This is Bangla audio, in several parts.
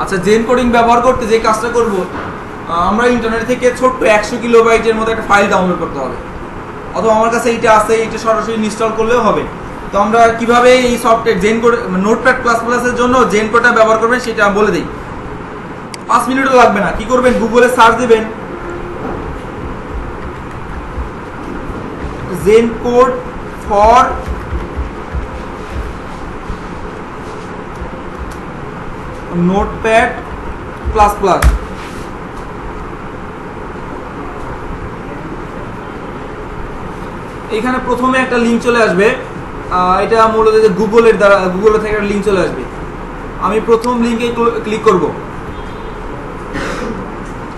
আচ্ছা, জেন কোডিং ব্যবহার করতে যে কাজটা করব, আমরা ইন্টারনেট থেকে ছোট্ট 100 কিলোবাইটের মতো একটা ফাইল ডাউনলোড করতে হবে, অথবা আমার কাছে এইটা আছে, এইটা সরাসরি ইনস্টল করলেও হবে। তো আমরা কিভাবে এই software zen code notepad plus প্লাসের জন্য জেন কোডটা ব্যবহার করবেন সেটা বলে দিই। 5 মিনিটও লাগবে না। কি করবেন, গুগলে সার্চ দিবেন zen code for notepad plus plus. এখানে প্রথমে একটা লিঙ্ক চলে আসবে, এটা মূলত যে গুগলের দ্বারা, গুগল থেকে একটা লিঙ্ক চলে আসবে। আমি প্রথম লিঙ্কে ক্লিক করব,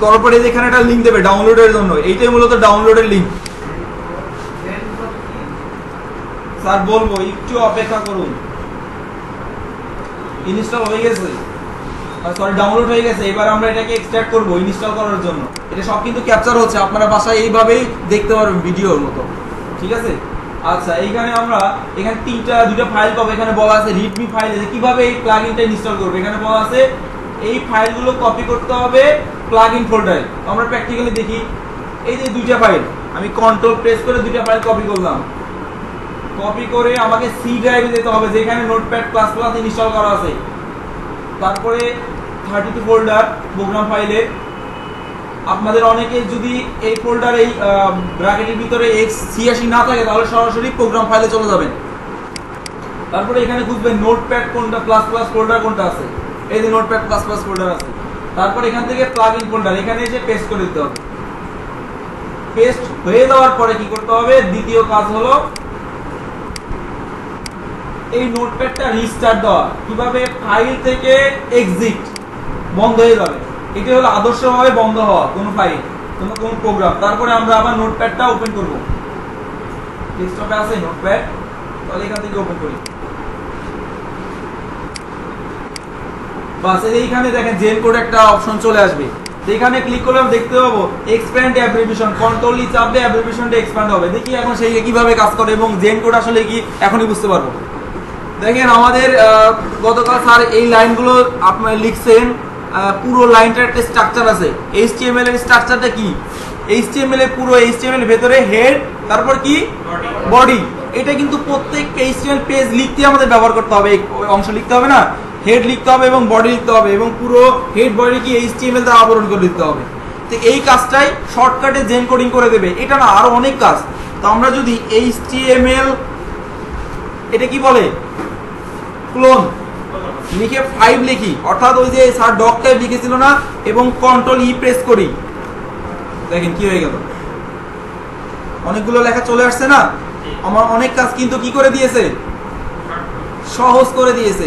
করার পরে এখানে একটা লিঙ্ক দেবে ডাউনলোডের জন্য। এইটাই মূলত ডাউনলোডের লিঙ্ক। স্যার বলবো একটু অপেক্ষা করুন। ইনস্টল হয়ে গেছে, সরি ডাউনলোড হয়ে গেছে। এবার আমরা এটাকে এক্সট্রাক্ট করব ইনস্টল করার জন্য। এটা সব কিন্তু ক্যাপচার হচ্ছে, আপনারা বাসায় এইভাবেই দেখতে পারবেন ভিডিওর মতো, ঠিক আছে? আচ্ছা, এখানে দুইটা ফাইল পাবো। এখানে বলা আছে রিডমি ফাইল, কিভাবে এই প্লাগইনটা ইনস্টল করব। এখানে বলা আছে এই ফাইলগুলো কপি করতে হবে প্লাগইন ফোল্ডারে। আমরা প্র্যাকটিক্যালি দেখি, এই যে দুইটা ফাইল, আমি কন্ট্রোল প্রেস করে দুইটা ফাইল কপি করলাম। কপি করে আমাকে সি ড্রাইভে যেতে হবে, যেখানে নোটপ্যাড প্লাস প্লাস ইনস্টল করা আছে। তারপরে 32 ফোল্ডার প্রোগ্রাম ফাইলে। আপনাদের অনেকে যদি এই ফোল্ডার এই ব্র্যাকেটের ভিতরে x86 না থাকে, তাহলে সরাসরি প্রোগ্রাম ফাইলে চলে যাবেন। তারপরে এখানে খুঁজবেন নোটপ্যাড কোনটা প্লাস প্লাস ফোল্ডার কোনটা আছে। এই যে নোটপ্যাড প্লাস প্লাস ফোল্ডার আছে। তারপর এখান থেকে প্লাগইন ফোল্ডার, এখানে এসে পেস্ট করে দিতে হবে। পেস্ট হয়ে যাওয়ার পরে কি করতে হবে, দ্বিতীয় কাজ হলো এই নোটপ্যাডটা রিস্টার্ট দেওয়া। কিভাবে, ফাইল থেকে এক্সিট, বন্ধ হয়ে যাবে। এটা হলো আদর্শভাবে বন্ধ হওয়া কোন ফাইল, কোন প্রোগ্রাম। তারপরে আমরা আবার নোটপ্যাডটা ওপেন করব। ডেস্কটপে আছে নোটপ্যাড, তাহলে এখান থেকে ওপেন করি। বাস, এইখানে দেখেন জেন কোড একটা অপশন চলে আসবে। এখানে ক্লিক করলাম, দেখতে পাবো এক্সপ্যান্ড অ্যাব্রিভিয়েশন। কন্ট্রোল ই চাপলে অ্যাব্রিভিয়েশনটা এক্সপ্যান্ড হবে। দেখি এখন সেই কিভাবে কাজ করে এবং জেন কোড আসলে কি এখনই বুঝতে পারবো। দেখেন আমাদের গতকাল স্যার এই লাইনগুলো আপনারা লিখছেন, পুরো লাইনটার একটা স্ট্রাকচার আছে। HTML এর স্ট্রাকচারটা কি, HTML এর পুরো HTML এর ভেতরে হেড, তারপর কি বডি। এটা কিন্তু প্রত্যেক HTML পেজ লিখতে আমাদের ব্যবহার করতে হবে। অংশ লিখতে হবে না, হেড লিখতে হবে এবং বডি লিখতে হবে, এবং পুরো হেড বডি কি HTML দ্বারা আবরণ করে দিতে হবে। তো এই কাজটাই শর্টকাটে জেন কোডিং করে দেবে। এটা না, আরো অনেক কাজ। তো আমরা যদি HTML, এটা কি বলে, ক্লোন লিখে 5 লিখি, অর্থাৎ ওই যে স্যার ডক টাইপ লিখেছিল না, এবং কন্ট্রোল ই প্রেস করি, দেখেন কি হয়ে গেল, অনেকগুলো লেখা চলে আসছে না। আমার অনেক কাজ কিন্তু কি করে দিয়েছে, সহজ করে দিয়েছে।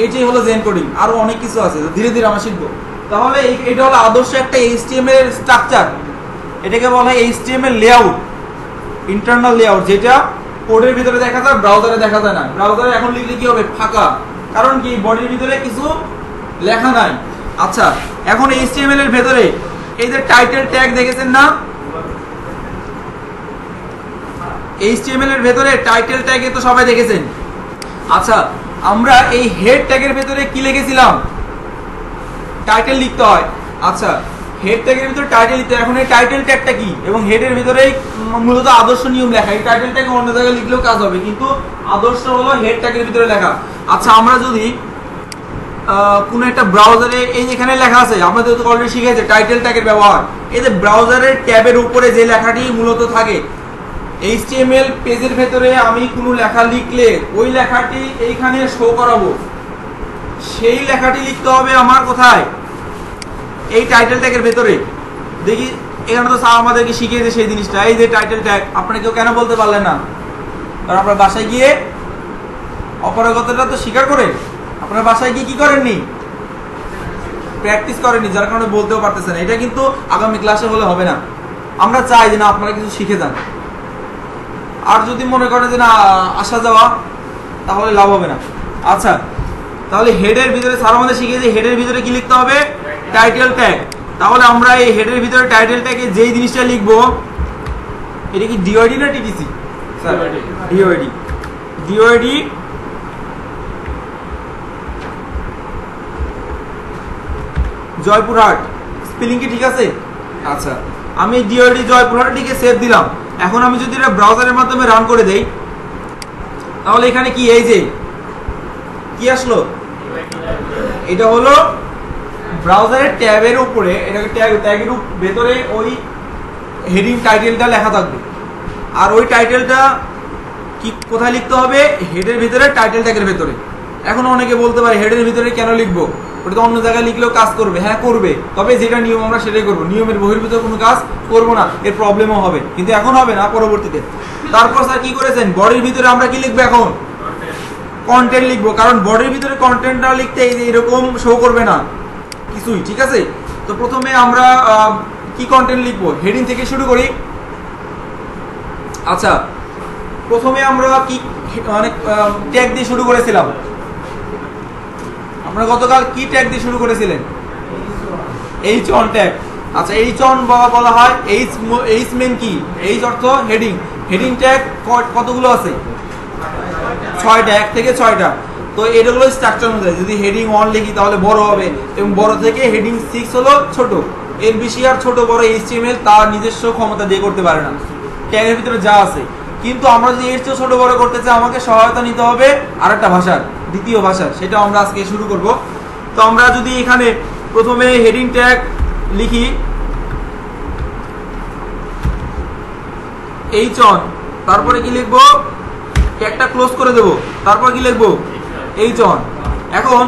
এটাই হলো জেন কোডিং। আরো অনেক কিছু আছে, ধীরে ধীরে আমরা শিখবো। তাহলে এটা হলো আদর্শ একটা HTML এর স্ট্রাকচার। এটাকে বলা হয় HTML লেআউট, ইন্টারনাল লেআউট, যেটা কোডের ভিতরে দেখা যায়, ব্রাউজারে দেখা যায় না। ব্রাউজারে এখন লিখলে কি হবে, ফাঁকা, কারণ কি বডির ভিতরে কিছু লেখা নাই। আচ্ছা, এখন HTML এর ভিতরে এই যে টাইটেল ট্যাগ দেখেছেন না, HTML এর ভিতরে টাইটেল ট্যাগে তো সবাই দেখেছেন। আচ্ছা, আমরা এই হেড ট্যাগের ভিতরে কি লিখেছিলাম, টাইটেল লিখতে হয়। আচ্ছা, হেড ট্যাগের ভিতরে টাইটেল লিখতে হয়। এখন এই টাইটেল ট্যাগটা কি, এবং হেডের ভিতরে মূলত আদর্শ নিয়ম লেখা। এই টাইটেল ট্যাগ অন্য জায়গায় লিখলেও কাজ হবে, কিন্তু আদর্শ হলো হেড ট্যাগের ভিতরে লেখা। আচ্ছা, আমরা যদি কোনো একটা ব্রাউজারে, এই যেখানে লেখা আছে, আমাদের তো অলরেডি শিখেছে টাইটেল ট্যাগের ব্যবহার। এই যে ব্রাউজারের ট্যাবের উপরে যে লেখাটি মূলত থাকে, HTML পেজের ভেতরে আমি কোনো লেখা লিখলে ওই লেখাটি এইখানে শো করাবো। সেই লেখাটি লিখতে হবে আমার কোথায়, এই টাইটেল ট্যাগের ভেতরে। দেখি এখানে তো স্যার আমাদেরকে শিখিয়েছে সেই জিনিসটা। এই যে টাইটেল ট্যাগ, আপনারা কেউ কেন বলতে পারলেন না? কারণ আপনার বাসায় গিয়ে অপারগতাটা তো স্বীকার করে, আপনার বাসায় গিয়ে কি করেননি, প্র্যাকটিস করেননি, যার কারণে বলতেও পারতেছেন। এটা কিন্তু আগামী ক্লাসে হলে হবে না। আমরা চাই যে না আপনারা কিছু শিখে যান। আর যদি মনে করেন যে না আসা যাওয়া, তাহলে লাভ হবে না। আচ্ছা, তাহলে হেডের ভিতরে স্যার আমাদের শিখিয়েছে হেডের ভিতরে কি লিখতে হবে, টাইটেল ট্যাগ। তাহলে আমরা এই হেডের ভিতরে টাইটেল ট্যাগে যেই জিনিসটা লিখবো, এটা কি ডিওআইডি না টিটিসি? স্যার ডিওআইডি। ডিওআইডি জয়পুরহাট, স্পেলিং কি ঠিক আছে? আচ্ছা, আমি ডিওডি জয়পুরহাট লিখে সেভ দিলাম। এখন আমি যদি এটা ব্রাউজারের মাধ্যমে রান করে দেই, তাহলে এখানে কি এই যে কি আসলো, এটা হলো ব্রাউজারের ট্যাবের উপরে, এটাকে ট্যাগের ভেতরে ওই হেডিং টাইটেলটা লেখা থাকবে। আর ওই টাইটেলটা কি কোথায় লিখতে হবে? হেডের ভিতরে, টাইটেল ট্যাগের ভেতরে। এখন অনেকে বলতে পারে হেডের ভিতরে কেন লিখবো, ওটা তো অন্য জায়গায় লিখলেও কাজ করবে। হ্যাঁ করবে, তবে যেটা নিয়ম আমরা সেটাই করবো, নিয়মের বহির্ভূত কোনো কাজ করবো না, এর প্রবলেমও হবে, কিন্তু এখন হবে না, পরবর্তীতে। তারপর স্যার কি করেছেন, বডির ভিতরে আমরা কি লিখবো? এখন কন্টেন্ট লিখবো, কারণ বডির ভিতরে কন্টেন্ট না লিখতে এরকম শো করবে না কিছুই, ঠিক আছে? তো প্রথমে আমরা কি কন্টেন্ট লিখবো, হেডিং থেকে শুরু করি। আচ্ছা, প্রথমে আমরা কি মানে ট্যাগ দিয়ে শুরু করেছিলাম? আপনারা গতকাল কি ট্যাগ দিয়ে শুরু করেছিলেন? H on tag. আচ্ছা, এইচ অন বলা হয়, এইচ মেন কি? এইচ অর্থ হেডিং। হেডিং ট্যাগ কতগুলো আছে? 6টা, 1 থেকে 6টা। তো এগুলো স্ট্রাকচার অনুযায়ী, যদি হেডিং 1 লিখি তাহলে বড় হবে, এবং বড় থেকে হেডিং 6 হলো ছোট। এর বেশি আর ছোট বড় HTML তার নিজস্ব ক্ষমতা দিয়ে করতে পারে না, ট্যাগের ভিতরে যা আছে। কিন্তু আমরা যদি এর চেয়ে ছোট বড় করতে চাই, আমাকে সহায়তা নিতে হবে আরেকটা ভাষার, দ্বিতীয় ভাষার, সেটা আমরা আজকে শুরু করব। তো আমরা যদি এখানে প্রথমে হেডিং ট্যাগ লিখি এইচ অন, তারপরে কি লিখবো? ট্যাগটা ক্লোজ করে দেব, তারপর কি লিখবো? H on. এখন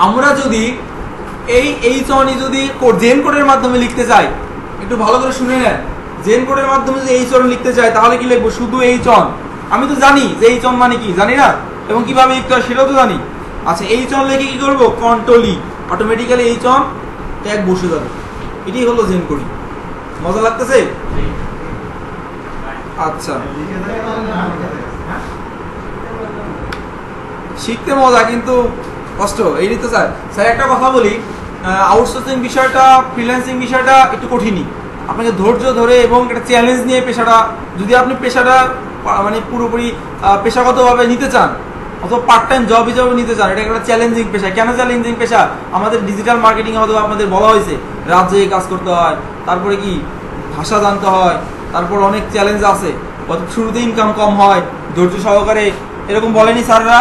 আমরা যদি এই এইচ অনই যদি জেন কোডের মাধ্যমে লিখতে চাই, একটু ভালো করে শুনে নেন, জেন কোডের মাধ্যমে যদি এইচ অন লিখতে চাই তাহলে কি লিখবো? শুধু এইচ অন। আমি তো জানি যে এইচ অন মানে কি, জানি না, এবং কিভাবে লিখতে হয় সেটাও তো জানি। আচ্ছা, এইচ অন লিখে কি করবো? Control E, automatically H on tag বসে যাবে। এটাই হলো জেন কোড। মজা লাগতেছে? আচ্ছা, শিখতে মজা, কিন্তু কষ্ট, এই তো স্যার। স্যার একটা কথা বলি, আউটসোর্সিং বিষয়টা, ফ্রিল্যান্সিং বিষয়টা একটু কঠিনই। আপনাকে ধৈর্য ধরে এবং একটা চ্যালেঞ্জ নিয়ে পেশাটা, যদি আপনি পেশাটা মানে পুরোপুরি পেশাগতভাবে নিতে চান, অথবা পার্ট টাইম জব হিসাবে নিতে চান, এটা একটা চ্যালেঞ্জিং পেশা। কেন চ্যালেঞ্জিং পেশা? আমাদের ডিজিটাল মার্কেটিং হয়তো আপনাদের বলা হয়েছে, রাত জেগে কাজ করতে হয়, তারপরে কি ভাষা জানতে হয়, তারপর অনেক চ্যালেঞ্জ আছে, শুরুতে ইনকাম কম হয়, ধৈর্য সহকারে, এরকম বলেনি স্যাররা?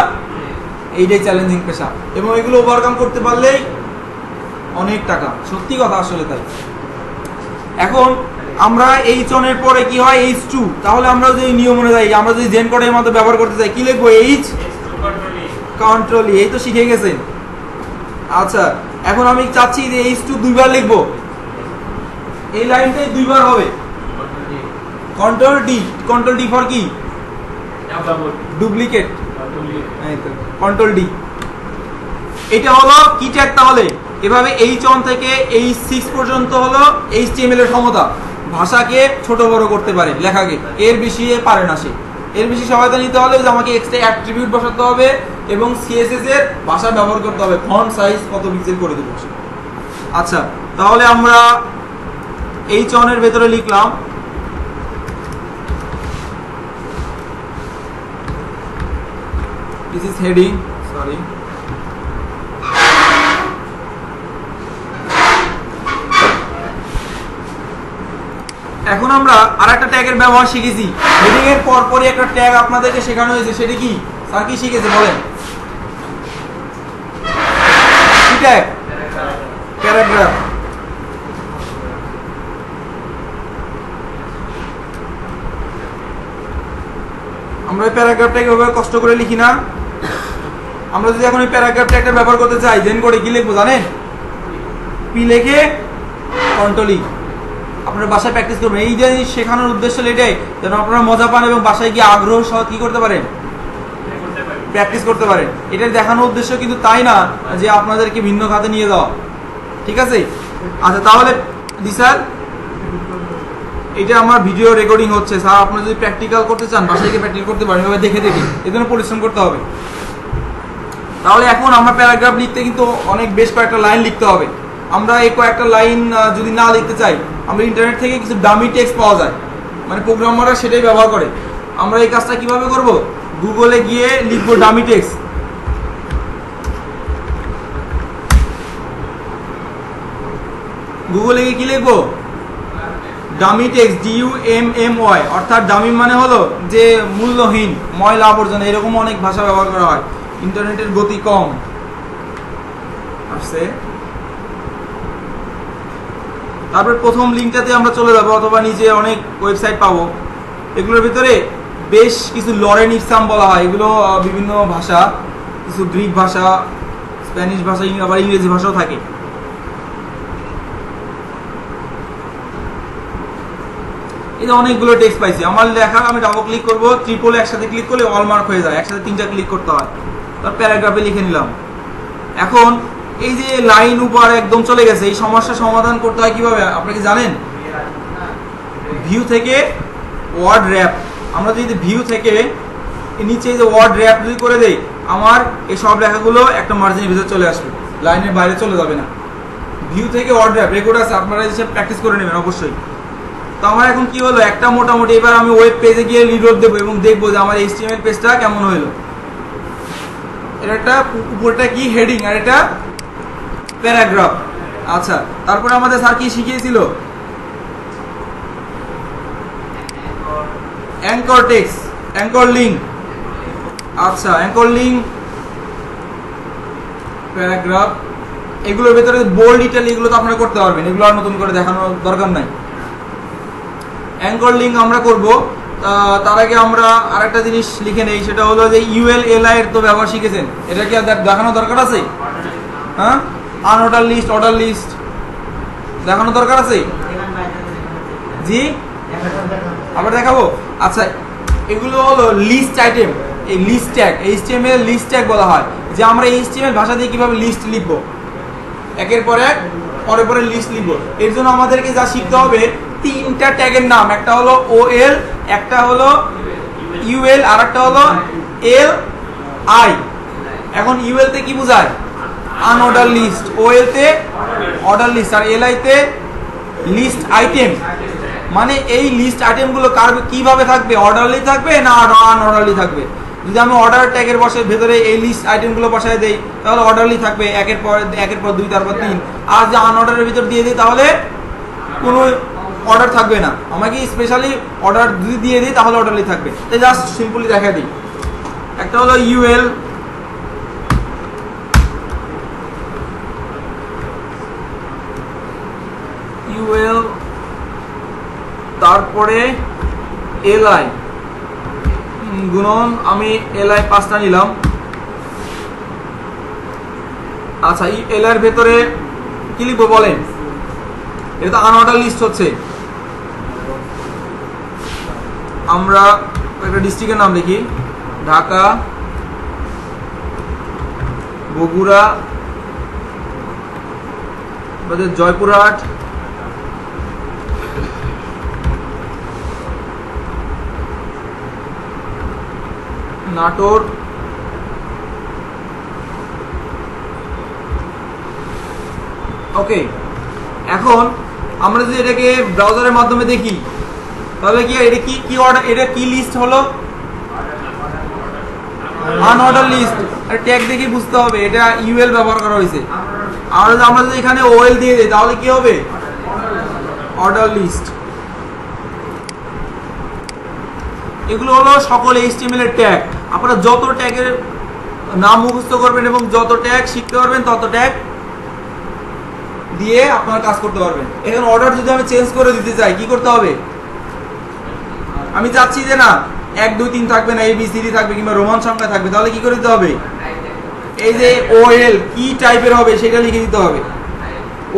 এইটাই চ্যালেঞ্জিং পেশা, এবং এগুলো ওভারকাম করতে পারলেই অনেক টাকা, সত্যি কথা, আসলে তাই। এখন আমরা এইচ অন এর পরে কি হয়? H2। তাহলে আমরা যদি নিয়ম অনুযায়ী আমরা যদি জেন কোডের মধ্যে ব্যবহার করতে চাই, কি লিখবো? এইচ কন্ট্রোল ই। এই তো শিখে গেছেন। আচ্ছা, এখন আমি চাচ্ছি যে H2 দুইবার লিখবো, এই লাইনটাই দুইবার হবে। Control D. Control D for কি? ডুপ্লিকেট। Control D. এটা হলো কি ট্যাগ? তাহলে এভাবে H1 থেকে H6 পর্যন্ত হলো HTML এর ক্ষমতা, ভাষাকে ছোট বড় করতে পারে, লেখাকে, এর বেশি পারে না সে। এর বেশি সহায়তা নিতে হলে যে আমাকে এক্সট্রা অ্যাট্রিবিউট বসাতে হবে এবং CSS এর ভাষা ব্যবহার করতে হবে, ফন্ট সাইজ কত পিক্সেল করে দেবো। আচ্ছা, তাহলে আমরা H1 এর ভেতরে লিখলাম this is heading, sorry, এখন আমরা আরেকটা ট্যাগের ব্যবহার শিখেছি। হেডিং এর পরপরই একটা ট্যাগ আপনাদেরকে শেখানো হয়েছে, সেটা কি স্যার? কি শিখেছে বলেন? কি ট্যাগ? প্যারাগ্রাফ। আমরা এই প্যারাগ্রাফটাকে ওভাবে কষ্ট করে লিখি না। আমরা যদি এখন এই প্যারাগ্রাফ ট্যাগটা ব্যবহার করতে চাই, জেন কোডে কি লিখবো জানেন? পি লিখে কন্ট্রোল ই। আপনারা বাসায় প্র্যাকটিস করবেন। এই জিনিস শেখানোর উদ্দেশ্য এটাই, যেন আপনারা মজা পান এবং বাসায় গিয়ে আগ্রহ সহ কি করতে পারেন? প্র্যাকটিস করতে পারেন। এটা দেখানোর উদ্দেশ্য কিন্তু তাই না যে আপনাদেরকে ভিন্ন খাতে নিয়ে যাওয়া, ঠিক আছে? আচ্ছা, তাহলে দি স্যার, এটা আমার ভিডিও রেকর্ডিং হচ্ছে স্যার, আপনারা যদি প্র্যাকটিক্যাল করতে চান বাসায় গিয়ে প্র্যাকটিস করতে পারেন, এভাবে দেখে দেখে, এর জন্য পরিশ্রম করতে হবে। তাহলে এখন আমরা প্যারাগ্রাফ লিখতে কিন্তু অনেক বেশ কয়েকটা লাইন লিখতে হবে। আমরা এই কয়েকটা লাইন যদি না লিখতে চাই, আমরা ইন্টারনেট থেকে কিছু ডামি টেক্সট পাওয়া যায়, মানে প্রোগ্রামাররা সেটাই ব্যবহার করে। আমরা এই কাজটা কিভাবে করব? গুগলে গিয়ে লিখবো ডামি টেক্সট, গুগলে গিয়ে কি লিখবো? ডামি টেক্সট, DUMMY, অর্থাৎ ডামি মানে হলো যে মূল্যহীন, ময়লা আবর্জনা, এরকম অনেক ভাষা ব্যবহার করা হয়। ইন্টারনেটের গতি কম আসছে। তারপর প্রথম লিঙ্কটাতে আমরা চলে যাবো, অথবা নিচে অনেক ওয়েবসাইট পাবো। এগুলোর ভিতরে বেশ কিছু লরেন ইপসাম বলা হয়, এগুলো বিভিন্ন ভাষা, কিছু গ্রিক ভাষা, স্প্যানিশ ভাষা, আবার ইংরেজি ভাষাও থাকে। এই যে অনেকগুলো টেক্সট পাইছি, আমার লেখা আমি ডাবল ক্লিক করবো, ট্রিপল একসাথে ক্লিক করলে অল মার্ক হয়ে যায়, একসাথে 3টা ক্লিক করতে হয়। তার প্যারাগ্রাফে লিখে নিলাম। এখন এই যে লাইন উপর একদম চলে গেছে, এই সমস্যার সমাধান করতে হয় কিভাবে আপনি কি জানেন? ভিউ থেকে ওয়ার্ড র্যাপ। আমরা যদি ভিউ থেকে নিচে যে ওয়ার্ড র্যাপ যদি করে দেই, আমার এই সব লেখাগুলো একটা মার্জিনের ভিতরে চলে আসবে, লাইনের বাইরে চলে যাবে না। ভিউ থেকে ওয়ার্ড র্যাপ রেকর্ড আছে, আপনারা এসে প্র্যাকটিস করে নেবেন অবশ্যই। তো আমার এখন কি হলো, একটা মোটামুটি, এবার আমি ওয়েব পেজে গিয়ে রিলোড দেবো এবং দেখবো যে আমার HTML পেজটা কেমন হলো। এটা একটা উপরটা কি হেডিং আর এটা প্যারাগ্রাফ। আচ্ছা, তারপরে আমাদের স্যার কি শিখিয়েছিল? Anchor text, anchor link. আচ্ছা, অ্যাঙ্কর লিঙ্ক, প্যারাগ্রাফ, এগুলোর ভেতরে বোল্ড ইটালি, এগুলো তো আপনারা করতে পারবেন, এগুলো আর নতুন করে দেখানোর দরকার নাই। অ্যাঙ্কর লিঙ্ক আমরা করব, তার আগে আমরা আরেকটা জিনিস লিখে নেই, সেটা হলো যে ULLI এর তো ব্যবহার শিখেছেন, এটা কি দেখানো দরকার আছে? হ্যাঁ, আনঅর্ডার লিস্ট, অর্ডার লিস্ট দেখানো দরকার আছে? জি, আবার দেখাবো। আচ্ছা, এগুলো হলো লিস্ট আইটেম, এই list tag, HTML list tag বলা হয়, যে আমরা HTML ভাষা দিয়ে কিভাবে লিস্ট লিখবো, একের পর এক পরে পরে লিস্ট লিখবো। এর জন্য আমাদেরকে যা শিখতে হবে, 3টা ট্যাগের নাম, একটা হলো OL, একটা হলো UL, আর একটা হলো LI। এখন UL তে কি বোঝায়? আনঅর্ডার লিস্ট, OL তে অর্ডার লিস্ট, আর LI তে লিস্ট আইটেম। মানে এই লিস্ট আইটেমগুলো কিভাবে থাকবে, অর্ডারলি থাকবে না আনঅর্ডারলি থাকবে। যদি আমি অর্ডার ট্যাগের ভেতরে এই লিস্ট আইটেমগুলো বসায় দেই, তাহলে অর্ডারলি থাকবে, একের পর 2, তারপর 3। আর যে আনঅর্ডারের ভিতর দিয়ে দিই, তাহলে কোনো অর্ডার থাকবে না। আমাকে স্পেশালি অর্ডার যদি দিয়ে দিই, তাহলে অর্ডারলি থাকবে। তাই জাস্ট সিম্পলি দেখা দিই। একটা হলো UL, তারপরে LI গুণন, আমি LI 5টা নিলাম। আচ্ছা, এই LI এর ভেতরে কি লিখবো বলেন? এটা তো আনঅর্ডার লিস্ট হচ্ছে। আমরা একটা ডিস্ট্রিক্টের নাম দেখি, ঢাকা, বগুড়া, জয়পুরহাট, নাটোর, ওকে। এখন আমরা যদি এটাকে ব্রাউজারের মাধ্যমে দেখি, তাহলে কি এটা কি অর্ডার, এটা কি লিস্ট হলো? Unorder list. ট্যাগ দেখে বুঝতে হবে এটা UL ব্যবহার করা হয়েছে। আর আমরা যদি এখানে OL দিয়ে দিই, তাহলে কি হবে? Order list. এগুলো হলো সকল HTML এর ট্যাগ। আপনারা যত ট্যাগের নাম মুখস্থ করবেন এবং যত ট্যাগ শিখতে পারবেন, তত ট্যাগ দিয়ে আপনারা কাজ করতে পারবেন। এখন অর্ডার যদি আমি চেঞ্জ করে দিতে চাই, কি করতে হবে? আমি চাচ্ছি যে না 1 2 3 থাকবে না, ABCD থাকবে, কিংবা রোমান সংখ্যা থাকবে, তাহলে কি করে দিতে হবে? এই যে OL কি টাইপের হবে সেটা লিখে দিতে হবে।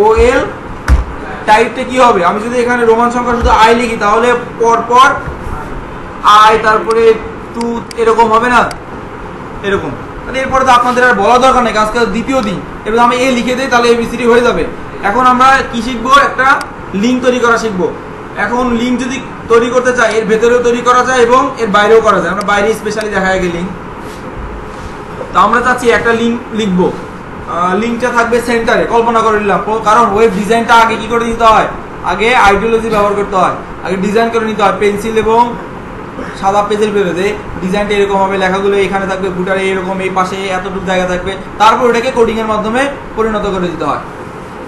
OL টাইপটা কি হবে? আমি যদি এখানে রোমান সংখ্যা শুধু I লিখি, তাহলে পরপর I, তারপরে 2, এরকম হবে না, এরকম। তাহলে এরপরে তো আপনাদের আর বলা দরকার নেই, আজকে দ্বিতীয় দিন। এবার আমি A লিখে দিই, তাহলে ABCD হয়ে যাবে। এখন আমরা কি শিখবো? একটা লিঙ্ক তৈরি করা শিখবো। এখন লিঙ্ক যদি তৈরি করতে চাই, এর ভেতরেও তৈরি করা যায় এবং এর বাইরেও করা যায়। আমরা বাইরে স্পেশালি দেখা যায় লিঙ্ক। তো আমরা চাচ্ছি একটা লিঙ্ক লিখবো, লিঙ্কটা থাকবে সেন্টারে। কল্পনা করে নিলাম, কারণ ওয়েব ডিজাইনটা আগে কি করে দিতে হয়? আগে আইডিওলজি ব্যবহার করতে হয়, আগে ডিজাইন করে নিতে হয়। পেন্সিল এবং সাদা পেজের বেরোতে ডিজাইনটা এরকম হবে, লেখাগুলো এখানে থাকবে, ফুটারে এরকম, এই পাশে এতটুকু জায়গা থাকবে, তারপর এটাকে কোডিং এর মাধ্যমে পরিণত করে দিতে হয়।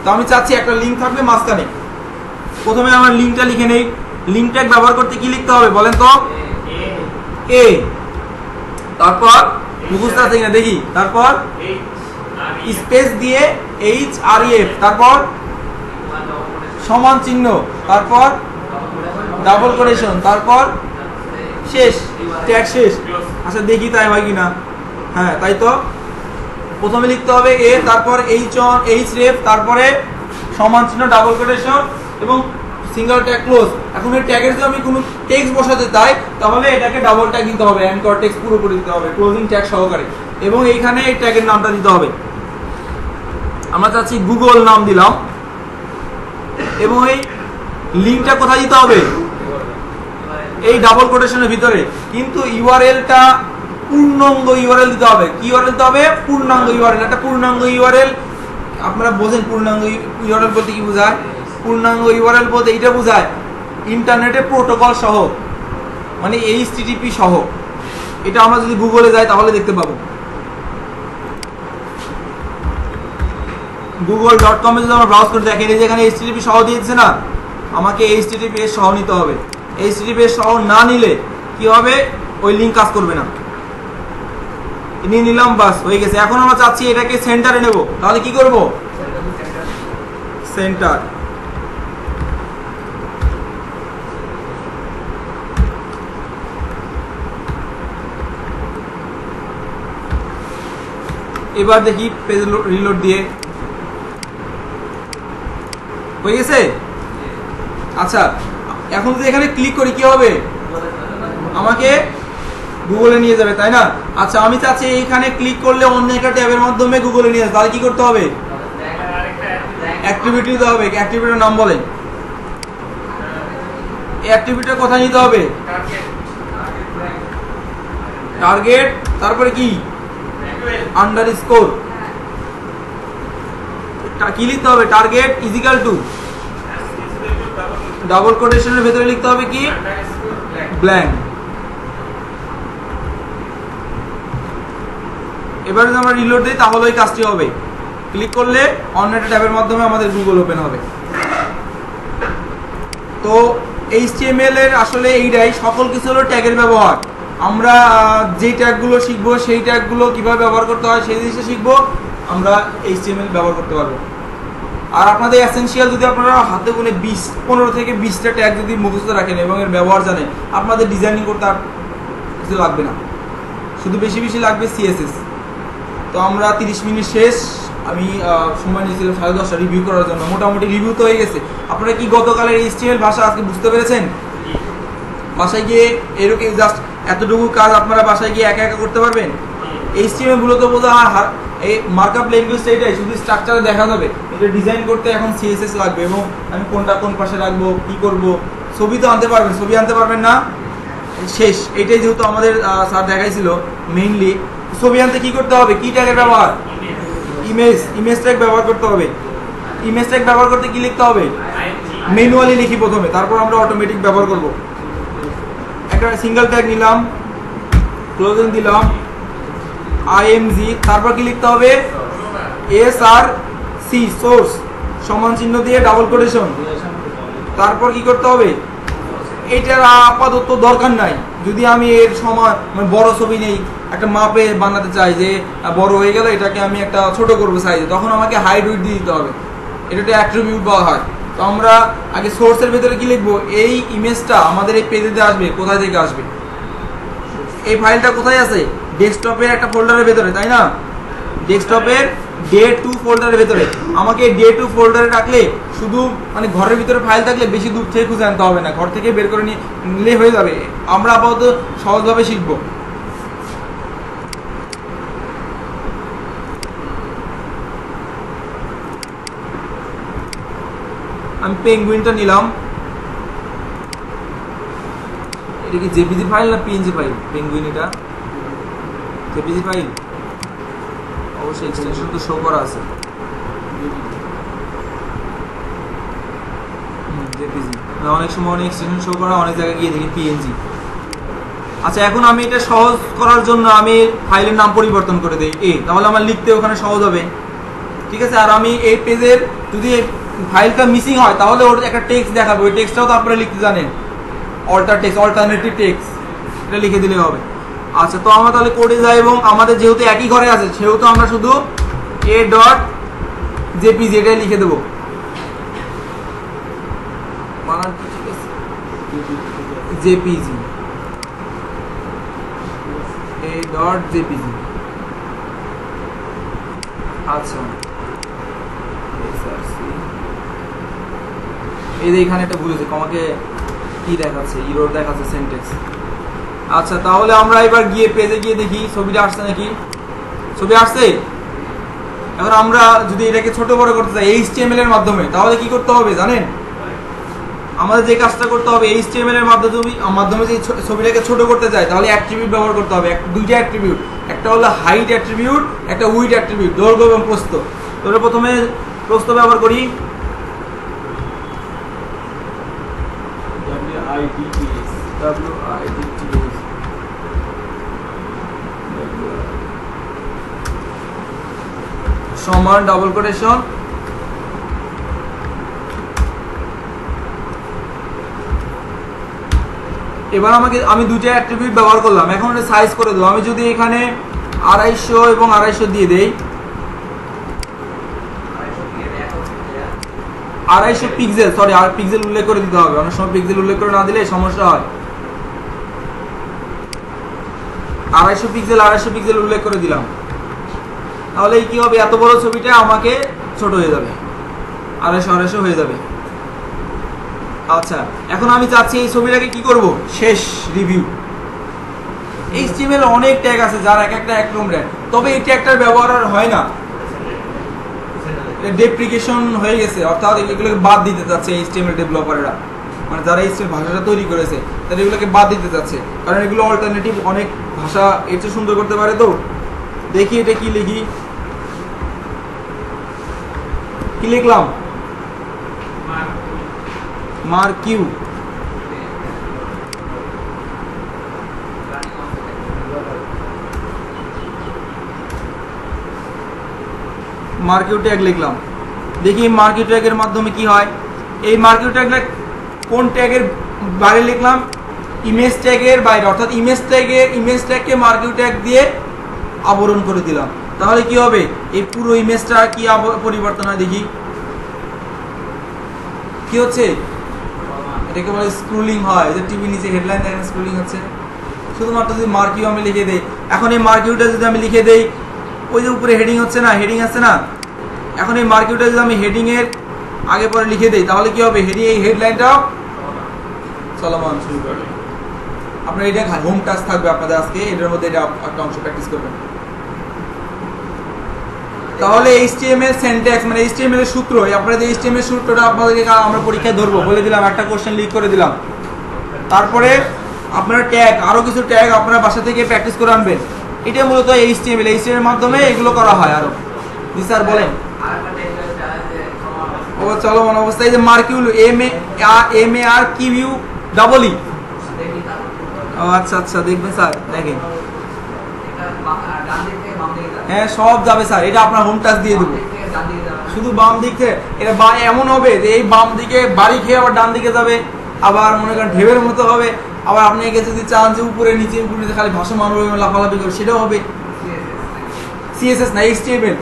তো আমি চাচ্ছি একটা লিঙ্ক থাকবে মাঝখানে। প্রথমে আমার লিঙ্কটা লিখে নেই। লিঙ্ক ট্যাগ ব্যবহার করতে কি লিখতে হবে বলেন তো? এ, তারপর মুখস্থ আছে কিনা দেখি, তারপর স্পেস দিয়ে HREF, তারপর সমান চিহ্ন, তারপর ডাবল কোটেশন, তারপর শেষ, ট্যাগ শেষ। আচ্ছা দেখি তাই হয় কিনা। হ্যাঁ তাই তো। প্রথমে লিখতে হবে এ, তারপর HREF, তারপরে সমান চিহ্ন, ডাবল কোটেশন এবং সিঙ্গেল ট্যাগ ক্লোজ। এখন এই ট্যাগের যদি আমি কোনো টেক্সট বসাতে চাই তাহলে এটাকে ডাবল ট্যাগ দিতে হবে, অ্যাঙ্কর টেক্সট পুরোপুরি দিতে হবে ক্লোজিং ট্যাগ সহকারে, এবং এইখানে এই ট্যাগের নামটা দিতে হবে। আমরা চাচ্ছি গুগল নাম দিলাম, এবং এই লিঙ্কটা কোথায় দিতে হবে? এই ডাবল কোটেশনের ভিতরে। কিন্তু ইউআরএলটা পূর্ণাঙ্গ ইউআরএল দিতে হবে। কি ইউআরএল দিতে হবে? পূর্ণাঙ্গ ইউআরএল। একটা পূর্ণাঙ্গ ইউআরএল আপনারা বোঝেন পূর্ণাঙ্গ ইউআরএল বলতে কি বোঝায়? পূর্ণাঙ্গ ইউআরএল বলতে এটা বোঝায় ইন্টারনেটে প্রোটোকল সহ, মানে HTTP সহ। এটা আমরা যদি গুগলে যাই তাহলে দেখতে পাবো। google.com এ যদি আমরা ব্রাউজ করে দেখেন, এই যেখানে HTTP সহ দিয়েছে না, আমাকে HTTPS সহ নিতে হবে। HTTPS সহ না নিলে কি হবে? ওই লিঙ্ক কাজ করবে না। নিয়ে নিলাম, বাস হয়ে গেছে। এখন আমরা চাচ্ছি এটাকে সেন্টারে নেব, তাহলে কি করব? সেন্টার। এবার দেখি পেজ রিলোড দিয়ে হয়ে গেছে। আচ্ছা এখন যদি এখানে ক্লিক করি কি হবে? আমাকে গুগলে নিয়ে যাবে, তাই না? আচ্ছা আমি চাচ্ছি এইখানে ক্লিক করলে অন্য একটা ট্যাবের মাধ্যমে গুগলে নিয়ে যাবে, তাহলে কি করতে হবে? অ্যাক্টিভিটি দিতে হবে। অ্যাক্টিভিটির নাম বলেন। এই অ্যাক্টিভিটিটা কোথায় নিতে হবে? টার্গেট, তারপরে কি? আন্ডারস্কোর। কি লিখতে হবে? টার্গেট ইজিক্যাল টু ডাবল কোটেশনের ভেতরে লিখতে হবে কি? ব্ল্যাঙ্ক। এবার যদি আমরা রিলোড দিই তাহলে ওই কাজটি হবে। ক্লিক করলে অন্য একটা ট্যাবের মাধ্যমে আমাদের গুগল ওপেন হবে। তো HTML এর আসলে এইটাই, সকল কিছু হলো ট্যাগের ব্যবহার। আমরা যে ট্যাগগুলো শিখবো সেই ট্যাগগুলো কিভাবে ব্যবহার করতে হয় সেই জিনিসটা শিখবো, আমরা HTML ব্যবহার করতে পারবো। আর আপনাদের এসেনশিয়াল যদি আপনারা হাতে গুনে 15 থেকে 20টা ট্যাগ যদি মুখস্থ রাখেন এবং এর ব্যবহার জানেন, আপনাদের ডিজাইনিং করতে আর কিছু লাগবে না, শুধু বেশি বেশি লাগবে CSS। তো আমরা 30 মিনিট শেষ। আমি সময় নিয়েছিলাম 10:30 রিভিউ করার জন্য। মোটামুটি রিভিউ তো হয়ে গেছে। আপনারা কি গতকালের HTML ভাষা আজকে বুঝতে পেরেছেন? বাসায় গিয়ে এরকম জাস্ট এতটুকু কাজ আপনারা বাসায় গিয়ে একা একা করতে পারবেন। HTML মূলত বোঝা আর এই মার্কআপ ল্যাঙ্গুয়েজটা এটাই, শুধু স্ট্রাকচারে দেখা যাবে। এটা ডিজাইন করতে এখন CSS লাগবে, এবং আমি কোনটা কোন পাশে রাখবো, কি করব। ছবি তো আনতে পারবেন, ছবি আনতে পারবেন না, শেষ। এটাই যেহেতু আমাদের স্যার দেখাইছিল মেইনলি। ছবি আনতে কি করতে হবে? কি ট্যাগের ব্যবহার? ইমেজ ট্যাগ ব্যবহার করতে হবে। ইমেজ ট্যাগ ব্যবহার করতে কি লিখতে হবে? ম্যানুয়ালি লিখি প্রথমে, তারপর আমরা অটোমেটিক ব্যবহার করব। একটা সিঙ্গেল ট্যাগ নিলাম, ক্লোজিং দিলাম, IMG, তারপর কি লিখতে হবে? SRC, সোর্স, সমান চিহ্ন দিয়ে ডাবল কোটেশন। তারপর কি করতে হবে? এটার আপাতত দরকার নাই। যদি আমি এর সময় মানে বড় ছবি নেই, একটা মাপে বানাতে চাই যে বড় হয়ে গেল, এটাকে আমি একটা ছোট করবো সাইজে, তখন আমাকে হাইট উইডথ দিয়ে দিতে হবে। এটাতে অ্যাট্রিবিউট বলা হয়। তো আমরা আগে সোর্সের ভেতরে কি লিখবো? এই ইমেজটা আমাদের এই পেজেতে আসবে, কোথায় থেকে আসবে? এই ফাইলটা কোথায় আছে? ডেস্কটপের একটা ফোল্ডারের ভেতরে, তাই না? ডেস্কটপের day2 ফোল্ডারের ভেতরে। আমাকে day2 ফোল্ডারে রাখলে শুধু মানে ঘরের ভিতরে ফাইল থাকলে বেশি দূর থেকে খুঁজে আনতে হবে না, ঘর থেকে বের করে নিলে হয়ে যাবে। আমরা আপাতত সহজভাবে শিখবো। আমি পেঙ্গুইনটা নিলাম। এটা কি জেপিজি ফাইল না PNG ফাইল? পেঙ্গুইন এটা জেপিজি ফাইল, অবশ্যই এক্সটেনশন তো শো করা আছে। জেপিজি অনেক সময় অনেক এক্সটেনশন শো করা, অনেক জায়গায় গিয়ে দেখি PNG। আচ্ছা এখন আমি এটা সহজ করার জন্য আমি ফাইলের নাম পরিবর্তন করে দেই তাহলে আমার লিখতে ওখানে সহজ হবে। ঠিক আছে। আর আমি এই পেজের যদি ফাইলটা মিসিং হয় তাহলে ওর একটা টেক্সট দেখাবে, ওই টেক্সটটাও তো আপনারা লিখতে জানেন, অল্টারনেটিভ টেক্সট, এটা লিখে দিলে হবে। আচ্ছা, তো আমরা তাহলে কোডে যাই এবং আমাদের যেহেতু একই ঘরে আছে সেহেতু আমরা শুধু a.jpg এটাই লিখে দেবো। jpg a.jpg। আচ্ছা, এই যে এখানে একটা ভুল হয়েছে, আমাকে কি দেখাচ্ছে, ইরর দেখাচ্ছে সেন্টেন্স। আচ্ছা, তাহলে আমরা এবার গিয়ে পেজে গিয়ে দেখি ছবিটা আসছে নাকি। ছবি আসছে। এবার আমরা যদি এটাকে ছোট বড় করতে চাই HTML এর মাধ্যমে, তাহলে কি করতে হবে জানেন? আমাদের যে কাজটা করতে হবে, HTML এর মাধ্যমে যে ছবিটাকে ছোট করতে চাই তাহলে অ্যাট্রিবিউট ব্যবহার করতে হবে। দুইটা অ্যাট্রিবিউট, একটা হলো হাইট অ্যাট্রিবিউট, একটা উইডথ অ্যাট্রিবিউট, দৈর্ঘ্য এবং প্রস্থ। তো প্রথমে প্রস্থ ব্যবহার করি, সমান ডাবল কোটেশন এবার আমি দুটো অ্যাট্রিবিউট ব্যবহার করলাম। এখন এটা সাইজ করে দেবো। আমি যদি এখানে 250 এবং 250 দিয়ে দেই, 250 পিক্সেল, সরি আর পিক্সেল উল্লেখ করে দিতে হবে, অনেক সময় পিক্সেল উল্লেখ করে না দিলে সমস্যা হয়। 250 পিক্সেল উল্লেখ করে দিলাম, তাহলে কি হবে, এত বড় ছবিটা আমাকে ছোট হয়ে যাবে, 250 হয়ে যাবে। আচ্ছা, এখন আমি চাচ্ছি এই ছবিটাকে কি করব, শেষ রিভিউ। HTML অনেক ট্যাগ আছে যার এক একটা একরকম র্যান্ড, তবে এই ট্যাগটার ব্যবহার আর হয় না, ডেপ্রিকেশন হয়ে গেছে, অর্থাৎ এগুলোকে বাদ দিতে চাচ্ছে HTML ডেভেলপাররা, মানে যারা HTML ভাষাটা তৈরি করেছে তারা এগুলোকে বাদ দিতে চাচ্ছে, কারণ এগুলো অল্টারনেটিভ অনেক ভাষা এর চেয়ে সুন্দর করতে পারে। তো দেখি এটা কি লিখি, কি লিখলাম, মার্কিউ। মার্কিউ ট্যাগ লিখলাম, দেখি মার্কিউ ট্যাগের মাধ্যমে কি হয়। এই মার্কিউ ট্যাগটা কোন ট্যাগের বাইরে লিখলাম, ইমেজ ট্যাগের বাইরে, অর্থাৎ ইমেজ ট্যাগকে মার্কিউ ট্যাগ দিয়ে আবরণ করে দিলাম। তাহলে কি হবে, এই পুরো ইমেজটা কি পরিবর্তন হয় দেখি, কি হচ্ছে, এটাকে বলে স্ক্রলিং হয়, যে টিভি নিচে হেডলাইন দেখেন স্ক্রলিং হচ্ছে। শুধুমাত্র যদি মার্কিউ আমি লিখে দেই, এখন এই মার্কিউটা যদি আমি লিখে দেই, ওই যে উপরে হেডিং হচ্ছে না, হেডিং আছে না, এখন এই মার্কিউটা যদি আমি হেডিং এর আগে পরে লিখে দেই তাহলে কি হবে, হেডিং এই হেডলাইনটাও চলমান শুরু করবে। আপনার এটা হোম টাস্ক থাকবে আপনাদের আজকে, এটার মধ্যে এটা একটা অংশ প্র্যাকটিস করবেন। তাহলে HTML সিনট্যাক্স মানে HTML এর সূত্র, আপনাদের HTML সূত্রটা আপনাদেরকে আমরা পরীক্ষায় ধরবো, বলে দিলাম, একটা কোশ্চেন লিক করে দিলাম। তারপরে আপনারা ট্যাগ, আরো কিছু ট্যাগ আপনারা বাসা থেকে প্র্যাকটিস করে আনবেন। এটা মূলত HTML এর মাধ্যমে এগুলো করা হয়। আরো জি স্যার বলেন। ও চলমান অবস্থায় যে মার্কিউ, MARQUE। ও আচ্ছা আচ্ছা, দেখবেন স্যার, দেখেন, হ্যাঁ সব যাবে স্যার, এটা আপনার হোম টাস্ক দিয়ে দেবো। শুধু বাম দিকে এটা এমন হবে যে এই বাম দিকে বাড়ি খেয়ে আবার ডান দিকে যাবে, আবার মনে করেন ঢেবের মতো হবে, আবার আপনি যদি চান যে উপরে নিচে খালি ভাসমান হবে, লাফালাফি করবে, সেটাও হবে। CSS না, HTML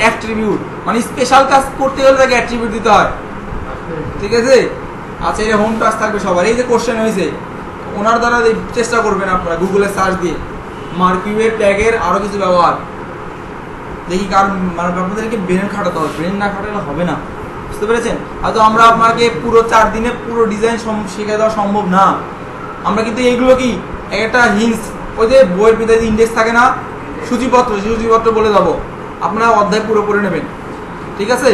অ্যাট্রিবিউট, মানে স্পেশাল কাজ করতে গেলে তাকে অ্যাট্রিবিউট দিতে হয়, ঠিক আছে। আচ্ছা, এটা হোম টাস্ক থাকবে সবার। এই যে কোশ্চেন হয়েছে ওনার দ্বারা চেষ্টা করবেন আপনারা গুগলে সার্চ দিয়ে মার্কিউয়ের ট্যাগের আরো কিছু ব্যবহার দেখি, কারণ মানে আপনাদেরকে ব্রেন খাটাতে হবে, ব্রেন না খাটালে হবে না, বুঝতে পেরেছেন। হয়তো আমরা আপনাকে পুরো 4 দিনে পুরো ডিজাইন শিখে দেওয়া সম্ভব না। আমরা কিন্তু এইগুলো কি একটা হিন্টস, ওই যে বইয়ের ভিতরে ইন্ডেক্স থাকে না, সূচিপত্র বলে যাবো, আপনারা অধ্যায় পুরো করে নেবেন, ঠিক আছে।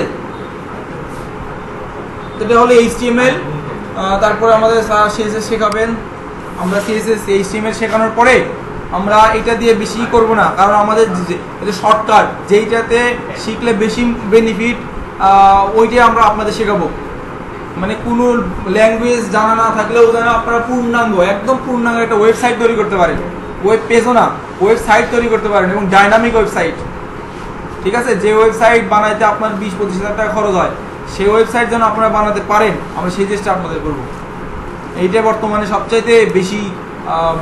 এটা হলো HTML। তারপরে আমাদের CSS শেখাবেন। আমরা CSS HTML শেখানোর পরে আমরা এটা দিয়ে বেশি করব না, কারণ আমাদের যে শর্টকাট যেইটাতে শিখলে বেশি বেনিফিট, ওইটাই আমরা আপনাদের শেখাবো। মানে কোনো ল্যাঙ্গুয়েজ জানা না থাকলেও যেন আপনারা পূর্ণাঙ্গ, একদম পূর্ণাঙ্গ একটা ওয়েবসাইট তৈরি করতে পারেন, ওয়েব পেজও না, ওয়েবসাইট তৈরি করতে পারেন, এবং ডাইনামিক ওয়েবসাইট। ঠিক আছে, যে ওয়েবসাইট বানাইতে আপনার 20-25 হাজার টাকা খরচ হয় সেই ওয়েবসাইট যেন আপনারা বানাতে পারেন, আমরা সেই চেষ্টা আপনাদের করব। এইটা বর্তমানে সবচাইতে বেশি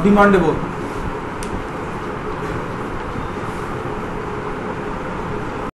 ডিমান্ডেবল।